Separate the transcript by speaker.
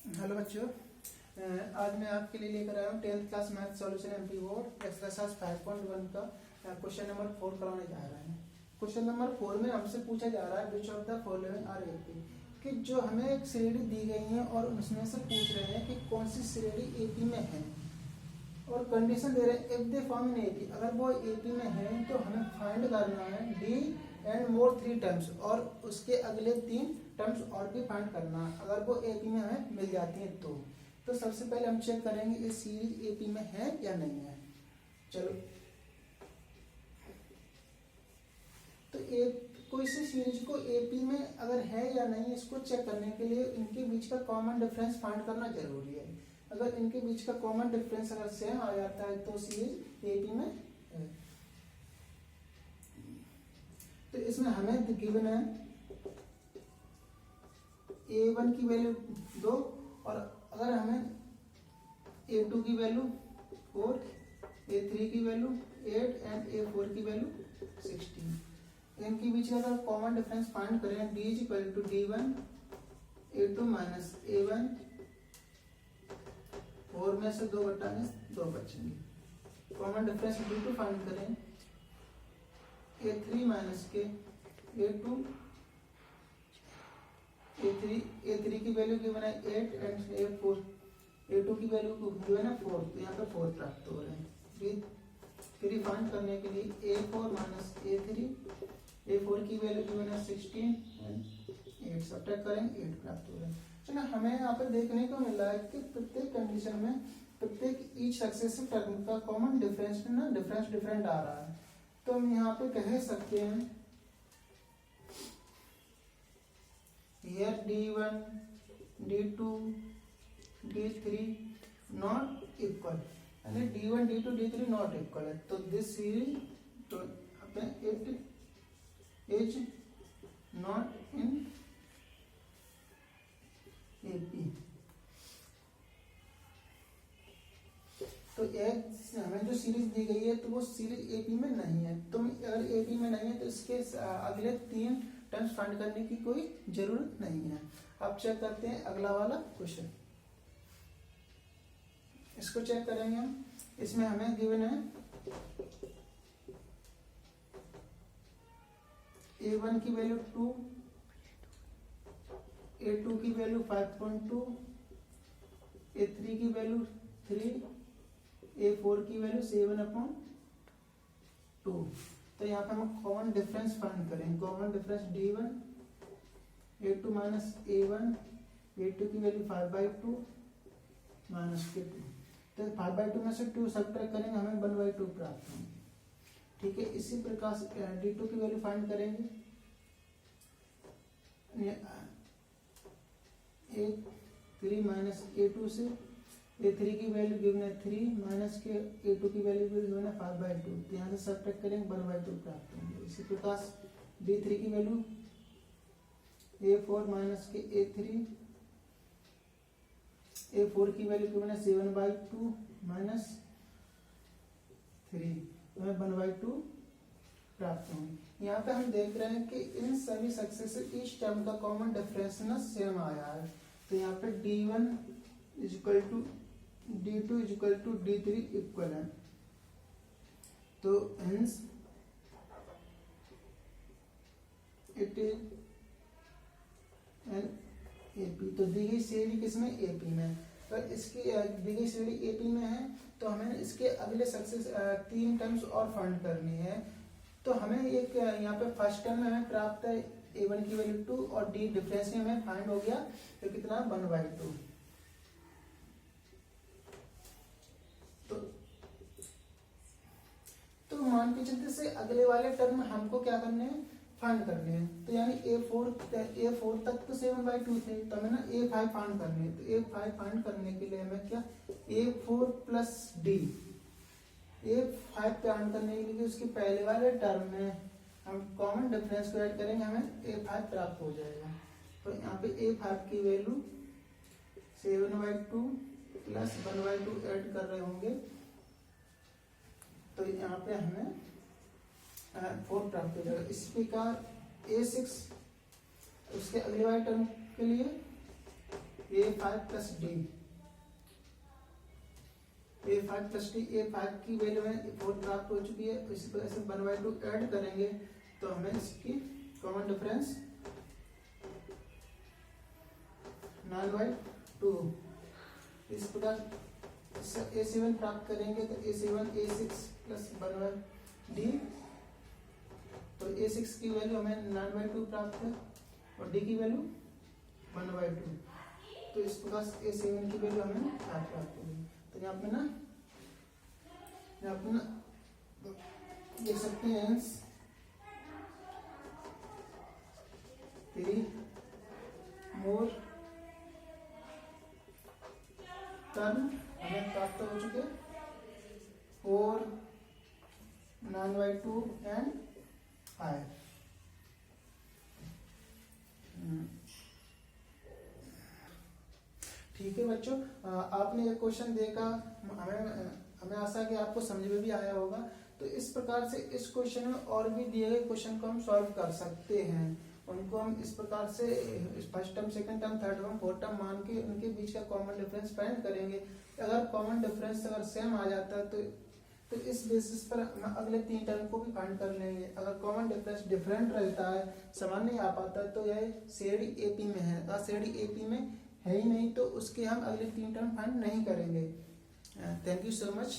Speaker 1: Hello बच्चों, आज मैं आपके लिए लेकर आया हूँ 10th class math solution MP board exercise 5.1 का क्वेश्चन नंबर 4 कराने जा रहे हैं। क्वेश्चन नंबर 4 में हमसे पूछा जा रहा है which of the following are AP, कि जो हमें एक श्रेणी दी गई है और उसमें से पूछ रहे हैं कि कौन सी श्रेणी एपी में है और कंडीशन दे रहे हैं if they form in AP. अगर वो एपी में है तो हमें फाइंड करना है डी एंड मोर 3 टर्म्स और उसके अगले 3 टर्म्स और भी फाइंड करना है। अगर वो एपी में हमें मिल जाती है तो सबसे पहले हम चेक करेंगे ये सीरीज एपी में है या नहीं है। चलो, तो कोई सी सीरीज को एपी में अगर है या नहीं इसको चेक करने के लिए इनके बीच का कॉमन डिफरेंस फाइंड करना जरूरी है। अगर इनके बीच का कॉमन डिफरेंस अगर सेम आ जाता है तो सीरीज एपी में है। तो इसमें हमें गिवन है a1 की वैल्यू 2 और अगर हमें a2 की वैल्यू 4, a3 की वैल्यू 8 एंड a4 की वैल्यू 16। इनके बीच का अगर कॉमन डिफरेंस फाइंड करें d is equal to d1 a2 minus a1, 4 में से 2 घटाने 2 बचेंगे। कॉमन डिफरेंस d2 फाइंड करें a3 माइनस के a2, a3 की वैल्यू गिवन है 8 एंड a4, a2 की वैल्यू गिवन है 4, तो यहाँ पे 4 प्राप्त हो रहे हैं। फिर फाइंड करने के लिए a4 माइनस a3, a4 की वैल्यू गिवन है 16 एंड 8 सब्ट्रैक्ट करेंगे 8 प्राप्त हो रहे हैं। चलो, हमें यहाँ पे देखने को मिल रहा है कि प्रत्येक कंडीशन में प्रत्येक ईच सक्सेसिव टर्म का कॉमन डिफरेंस डिफरेंट आ रहा है। तो हम यहाँ पे कह सकते हैं here d1 d2 d3 not equal, यानी d1 d2 d3 not equal है। तो दिस सीरीज तो it is not in AP. तो हमें जो सीरीज दी गई है तो वो सीरीज एपी में नहीं है। तो अगर एपी में नहीं है तो इसके अगले 3 टर्म्स फाइंड करने की कोई जरूरत नहीं है। अब चेक करते हैं अगला वाला क्वेश्चन। इसको चेक करेंगे हम। इसमें हमें गिवन है a1 की वैल्यू 2, a2 की वैल्यू 5.2, a3 की वैल्यू 3, a4 की वैल्यू 7/2। तो यहाँ पे हम कॉमन डिफरेंस फाइंड करें। Common difference d1 a2 minus a1, a2 की वैल्यू 5/2 माइनस के 2, तो 5/2 में से 2 सब्ट्रैक्ट करेंगे हमें 1/2 प्राप्त होंगे। ठीक है, इसी प्रकार से d2 की वैल्यू फाइंड करेंगे। a3 माइनस a2 से a3 की वैल्यू गिवन है 3 माइनस के a2 की वैल्यू गिवन है 5/2, तो यहाँ से सब्ट्रैक्ट करेंगे 1/2 प्राप्त होंगे। इसी प्रकार d3 की वैल्यू a4 माइनस के a3, a4 की वैल्यू गिवन है 7/2 माइनस 3, तो हमें 1/2 प्राप्त होंगे। यहाँ पे हम देख रहे हैं कि इन सभी सक्सेसिव ईच टर्म का कॉमन डिफरेंस ना सेम आया है। तो यहाँ पे d1 is equal to d2 is equal to d3 equal है। तो hence it is an AP. तो दी गई श्रेणी किसमें एपी में। तो इसकी दी गई श्रेणी एपी में है तो हमें इसके अगले सक्सेस 3 टर्म्स और फाइंड करनी है। तो हमें एक यहाँ पे फर्स्ट टर्म में हमें प्राप्त है a1 की वैल्यू 2 और d डिफरेंस में हमें फाइंड हो गया तो कितना 1/2। तो मान के चलते से अगले वाले टर्म में हमको क्या करने हैं, फाइंड करने हैं। तो यानी a4 तक तो 7/2 थे, तो हमें ना a5 फाइंड करने हैं। तो a5 फाइंड करने के लिए हमें क्या a4 plus d, a5 find करने के लिए उसके पहले वाले टर्म में हम कॉमन डिफरेंस को ऐड करेंगे, हमें a5 प्राप्त हो जाएगा। तो यहाँ पे a5 की वैल्यू 7/2 प्लस 1/2 ऐड कर रहे होंगे, तो यहाँ पे हमें 4 प्राप्त हो जाएगा। इस प्रकार a6 उसके अगले वाले टर्म के लिए A5 plus D, A5 plus D, A5 की वैल्यू है 4 प्राप्त हो चुकी है। इसी प्रकार से 1/2 ऐड करेंगे तो हमें इसकी कॉमन डिफरेंस 9/2। इस प्रकार A7 प्राप्त करेंगे तो A7 A6 प्लस 1/d, तो A6 की वैल्यू हमें 9/2 प्राप्त है और D की वैल्यू 1/2। तो इस प्रकार A7 की वैल्यू हमें 5 प्राप्त होगी। तो यहाँ पे ना देख सकते हैं 3 मोर टर्म हमें प्राप्त हो चुके 4, 9/2 एंड 5। ठीक है बच्चों, आपने ये क्वेश्चन देखा, हमें आशा है कि आपको समझ में भी आया होगा। तो इस प्रकार से इस क्वेश्चन में और भी दिए गए क्वेश्चन को हम सॉल्व कर सकते हैं। उनको हम इस प्रकार से first term, second term, third term, fourth term मान के उनके बीच का कॉमन डिफरेंस फाइंड करेंगे। अगर कॉमन डिफरेंस अगर सेम आ जाता है तो इस बेसिस पर हम अगले 3 टर्म को भी फाइंड कर लेंगे। अगर कॉमन डिफरेंस डिफरेंट रहता है, समान नहीं आ पाता, तो यह सीडी एपी में है। अगर सीडी एपी में है ही नहीं तो उसके हम अगले 3 टर्म फाइंड नहीं करेंगे। Thank you so much.